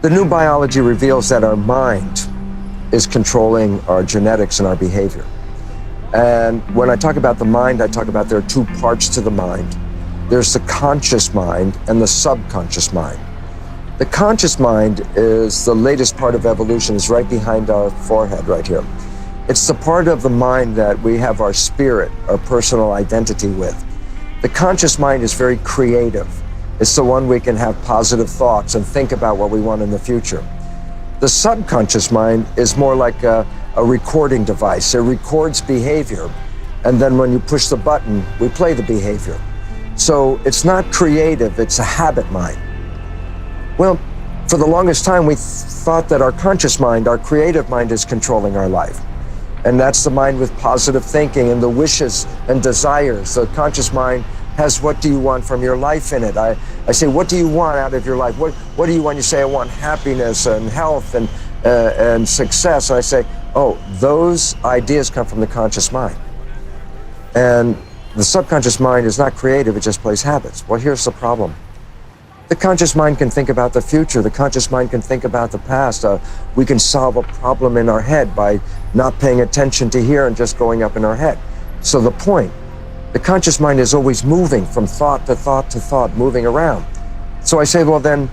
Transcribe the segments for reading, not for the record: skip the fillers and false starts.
The new biology reveals that our mind is controlling our genetics and our behavior. And when I talk about the mind, I talk about there are two parts to the mind. There's the conscious mind and the subconscious mind. The conscious mind is the latest part of evolution. It's right behind our forehead right here. It's the part of the mind that we have our spirit, our personal identity with. The conscious mind is very creative. It's the one we can have positive thoughts and think about what we want in the future. The subconscious mind is more like a recording device. It records behavior, and then when you push the button, we play the behavior. So it's not creative, it's a habit mind. Well, for the longest time, we thought that our conscious mind, our creative mind, is controlling our life. And that's the mind with positive thinking and the wishes and desires. The conscious mind has what do you want from your life in it. I say, what do you want out of your life? What do you want? You say, I want happiness and health and success. And I say, oh, those ideas come from the conscious mind. And the subconscious mind is not creative, it just plays habits. Well, here's the problem. The conscious mind can think about the future. The conscious mind can think about the past. We can solve a problem in our head by not paying attention to here and just going up in our head. So the point, the conscious mind is always moving from thought to thought to thought, moving around. So I say, well then,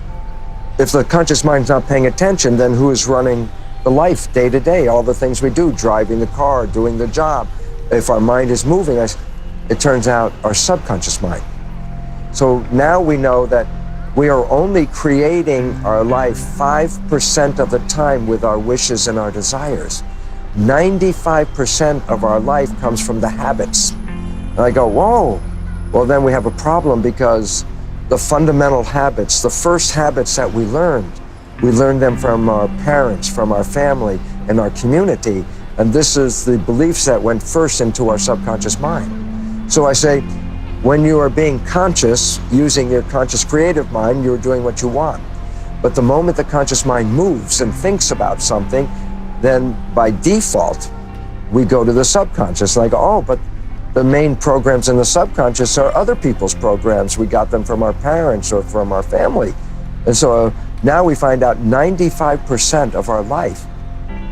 if the conscious mind's not paying attention, then who is running the life day to day, all the things we do, driving the car, doing the job? If our mind is moving, it turns out our subconscious mind. So now we know that we are only creating our life 5% of the time with our wishes and our desires. 95% of our life comes from the habits. And I go, whoa, well then we have a problem, because the fundamental habits, the first habits that we learned them from our parents, from our family, and our community. And this is the beliefs that went first into our subconscious mind. So I say, when you are being conscious, using your conscious creative mind, you're doing what you want. But the moment the conscious mind moves and thinks about something, then by default, we go to the subconscious. And I go, oh, but the main programs in the subconscious are other people's programs. We got them from our parents or from our family. And so now we find out 95% of our life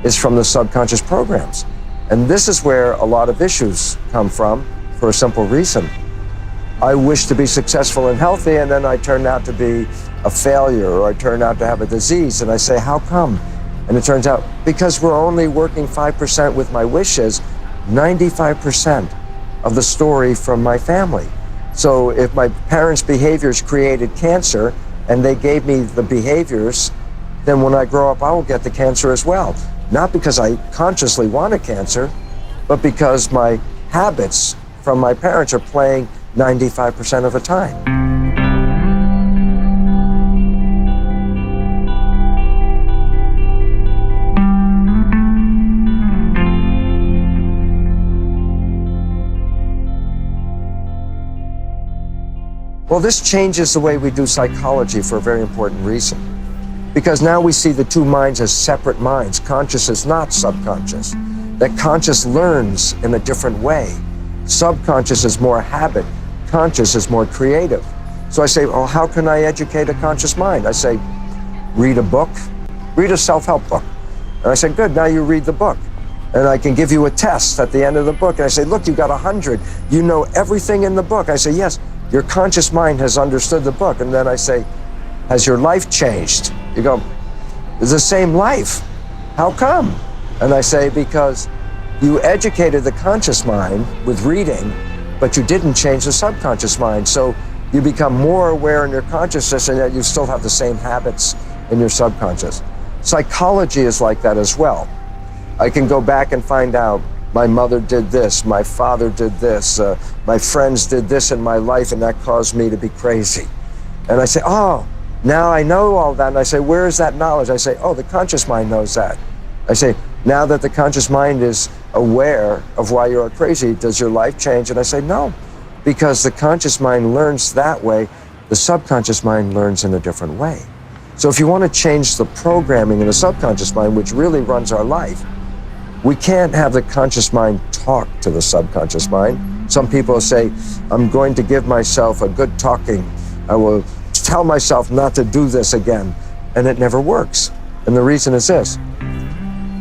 is from the subconscious programs. And this is where a lot of issues come from, for a simple reason. I wish to be successful and healthy, and then I turn out to be a failure, or I turn out to have a disease, and I say, how come? And it turns out, because we're only working 5% with my wishes, 95% of the story from my family. So if my parents' behaviors created cancer, and they gave me the behaviors, then when I grow up, I will get the cancer as well. Not because I consciously want a cancer, but because my habits from my parents are playing 95% of the time. Well, this changes the way we do psychology for a very important reason. Because now we see the two minds as separate minds. Conscious is not subconscious. That conscious learns in a different way. Subconscious is more habit. Conscious is more creative. So I say, oh, how can I educate a conscious mind? I say, read a book, read a self-help book. And I say, good, now you read the book. And I can give you a test at the end of the book. And I say, look, you got 100. You know everything in the book. I say, yes, your conscious mind has understood the book. And then I say, has your life changed? You go, it's the same life. How come? And I say, because you educated the conscious mind with reading, but you didn't change the subconscious mind. So you become more aware in your consciousness, and yet you still have the same habits in your subconscious. Psychology is like that as well. I can go back and find out, my mother did this, my father did this, my friends did this in my life, and that caused me to be crazy. And I say, oh, now I know all that. And I say, where is that knowledge? I say, oh, the conscious mind knows that. I say, now that the conscious mind is aware of why you're crazy, does your life change? And I say, no, because the conscious mind learns that way, the subconscious mind learns in a different way. So if you want to change the programming in the subconscious mind, which really runs our life, we can't have the conscious mind talk to the subconscious mind. Some people say, I'm going to give myself a good talking. I will tell myself not to do this again. and it never works. And the reason is this: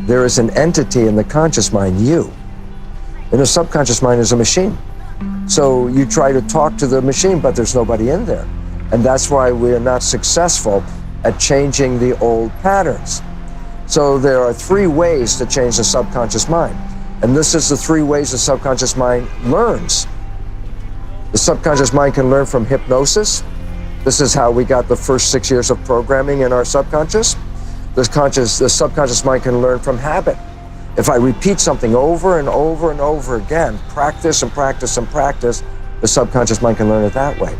there is an entity in the conscious mind, you, and the subconscious mind is a machine. So you try to talk to the machine, but there's nobody in there. And that's why we are not successful at changing the old patterns. So there are 3 ways to change the subconscious mind. And this is the 3 ways the subconscious mind learns. The subconscious mind can learn from hypnosis. This is how we got the first 6 years of programming in our subconscious. The subconscious mind can learn from habit. If I repeat something over and over and over again, practice and practice and practice, the subconscious mind can learn it that way.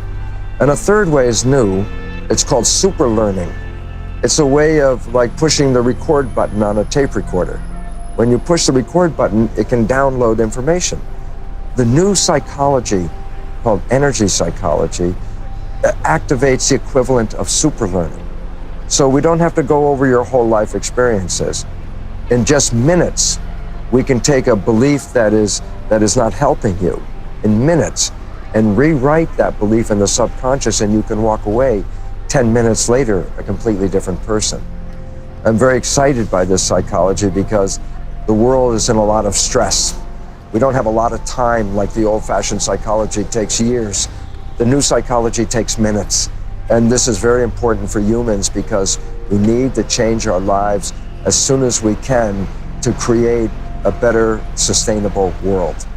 And a 3rd way is new. It's called super learning. It's a way of like pushing the record button on a tape recorder. When you push the record button, it can download information. The new psychology, called energy psychology, activates the equivalent of super learning. So we don't have to go over your whole life experiences. In just minutes, we can take a belief that is not helping you, in minutes, and rewrite that belief in the subconscious, and you can walk away 10 minutes later a completely different person. I'm very excited by this psychology because the world is in a lot of stress. We don't have a lot of time like the old-fashioned psychology takes years. The new psychology takes minutes. And this is very important for humans because we need to change our lives as soon as we can to create a better, sustainable world.